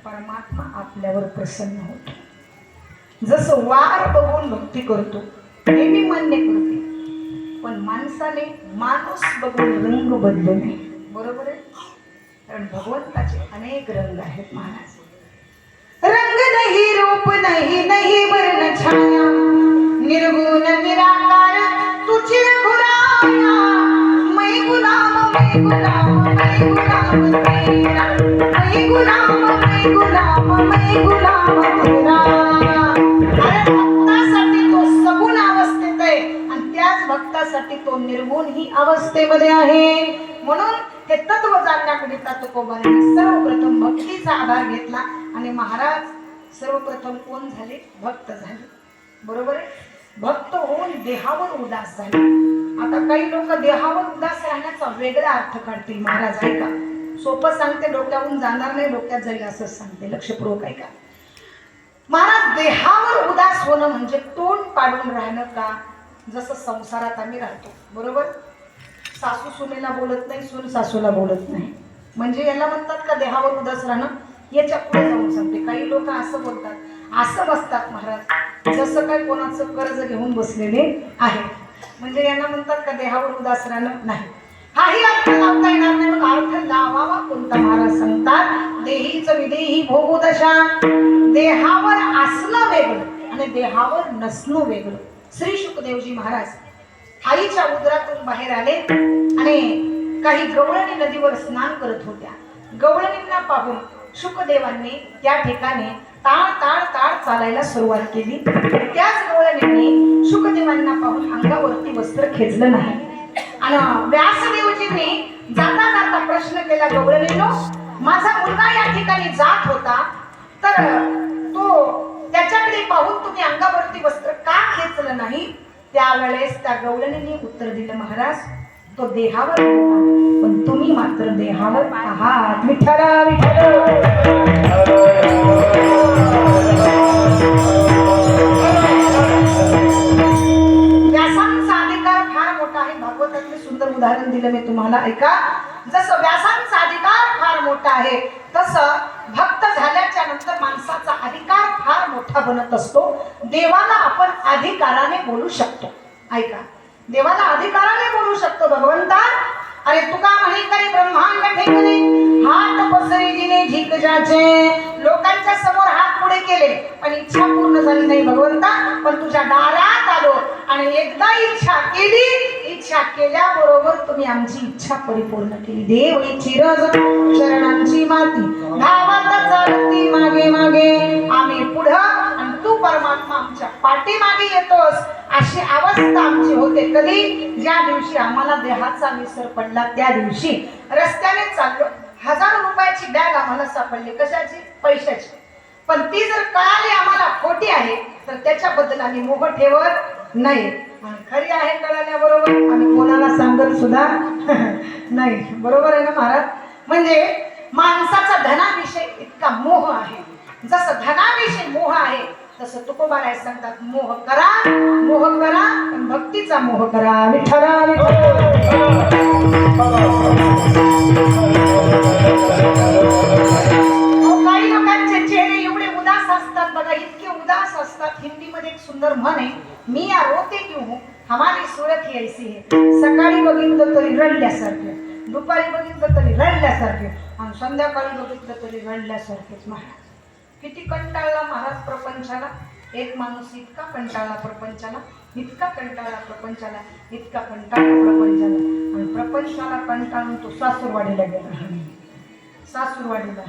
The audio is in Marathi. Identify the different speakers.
Speaker 1: परमात्मा आपल्यावर प्रसन्न होतो। जसं वार बघून भक्ती करतो हे मी मान्य करते, पण माणसाने माणूस बघून रंग बदलू नये, बरोबर आहे? कारण भगवंताचे अनेक रंग आहेत महाराज। रंग नहीं रूप नहीं नहीं वर्ण छाया, निर्गुण निराकार तुझे रघुराया। मैं गुलाम मैं गुलाम मैं गुलाम तेरा, मैं गुलाम मैं गुलाम मैं गुलाम तेरा। अरे भक्तासाठी तो सगुण अवस्थेत आहे आणि त्याच भक्तासाठी तो निर्गुण ही अवस्थेमध्ये आहे। म्हणून हे तत्व जाणण्याकरिता तुकोबांनी सर्वप्रथम भक्तीचा आधार घेतला आणि महाराज सर्वप्रथम कोण झाले? भक्त झाले, बरोबर आहे? भक्त होऊन देहावर उदास झाले। आता काही लोक देहावर उदास राहण्याचा वेगळा अर्थ काढतील महाराज, ऐका सोपं सांगते, डोक्यावरून जाणार नाही, डोक्यात जाईल असं सांगते, लक्षपूर्वक ऐका महाराज। देहावर उदास होणं म्हणजे तोंड पाडून राहणं का? जसं संसारात आम्ही राहतो, बरोबर? सासू सुनेला बोलत नाही, सून सासूला बोलत नाही, म्हणजे याला म्हणतात का देहावर उदास राहणं? याच्या पुढे जाऊन सांगते, काही लोक असं बोलतात, असं बसतात महाराज जसं काय कोणाचं कर्ज घेऊन बसलेले आहे, म्हणजे यांना म्हणतात का देहावर उदास राहणं? नाही, हाही अर्थ लावता येणार नाही। मग अर्थ लावावा कोणता? महाराज सांगतात देहीच विदेही भोगू दशा। देहावर असणं वेगळं आणि देहावर नसणं वेगळं। श्री शुकदेवजी महाराज आईच्या उदरातून बाहेर आले आणि काही गवळणी नदीवर स्नान करत होत्या। गवळणींना पाहून शुकदेवांनी त्या ठिकाणी ताळ ताळ ताळ चालायला सुरुवात केली। त्याच गवळणींनी शुकदेवांना पाहून अंगावरती वस्त्र खेचलं नाही आणि व्यासदेवजींनी जाता जाता प्रश्न केला, गवळणींनो, माझा मुलगा या ठिकाणी जात होता, तर त्याच्याकडे पाहून तुम्ही अंगावरती वस्त्र का खेचलं नाही? त्यावेळेस त्या गवळणींनी उत्तर दिलं, महाराज तो देहावर होता, पण तुम्ही मात्र देहावर आहात। विठ्ठला विठ्ठल। व्यासांचा अधिकार फार मोठा आहे। भागवतातले सुंदर उदाहरण दिलं मी तुम्हाला, ऐका। जसं व्यासांचा अधिकार फार मोठा आहे, तसं भक्त झाल्याच्या नंतर माणसाचा अधिकार फार मोठा बनत असतो। देवाला आपण अधिकाराने बोलू शकतो, ऐका, देवाला अधिकाराने बोलू शकतो। भगवंता अरे तुका म्हणे करे ब्रह्मांड ठेकणे, हात पसरीने झिक जाचे। लोकांच्या समोर हात पुढे केले पण इच्छा पूर्ण झाली नाही भगवंता, पण तुझ्या दारात आलो आणि एकदा इच्छा केली, इच्छा केल्याबरोबर तुम्ही आमची इच्छा परिपूर्ण केली। देव चिरज चरणांची माती धावत चालती मागे मागे, आम्ही पुढं आणि तू परमात्मा आमच्या पाठीमागे येतोस, अशी अवस्था आमची होते। कधी? ज्या दिवशी आम्हाला देहाचा विसर पडला, त्या दिवशी रस्त्याने चाललो, 1000 रुपयाची बॅग आम्हाला सापडली, कशाची? पैशाची, पण ती जर कळाली आम्हाला खोटी आहे तर त्याच्याबद्दल आम्ही मोह ठेवत नाही, आणि खरी आहे कळल्याबरोबर आम्ही कोणाला सांगत सुद्धा नाही, बरोबर आहे ना महाराज? म्हणजे माणसाचा धनाविषयी इतका मोह आहे, जसं धनाविषयी मोह आहे तसं तुकोबाराय सांगतात मोह करा पण भक्तीचा मोह करा। विठ्ठला काही लोकांचे चेहरे एवढे उदास असतात बघा, इतके उदास असतात। हिंदीमध्ये एक सुंदर म्हण आहे, मिया रोते क्यों हूं, हमारी सूरत ही ऐसी है। सकाळी बघितलं तरी रडल्यासारखे, दुपारी बघितलं तरी रडल्यासारखे, आणि संध्याकाळी बघितलं तरी रडल्यासारखेच। महाराज किती कंटाळला महाराज प्रपंचाला। एक माणूस इतका कंटाळला प्रपंचाला, इतका कंटाळला प्रपंचाला, इतका कंटाळला प्रपंचाला, आणि प्रपंचाला कंटाळून तो सासूरवाडीला गेला। सासूरवाडीला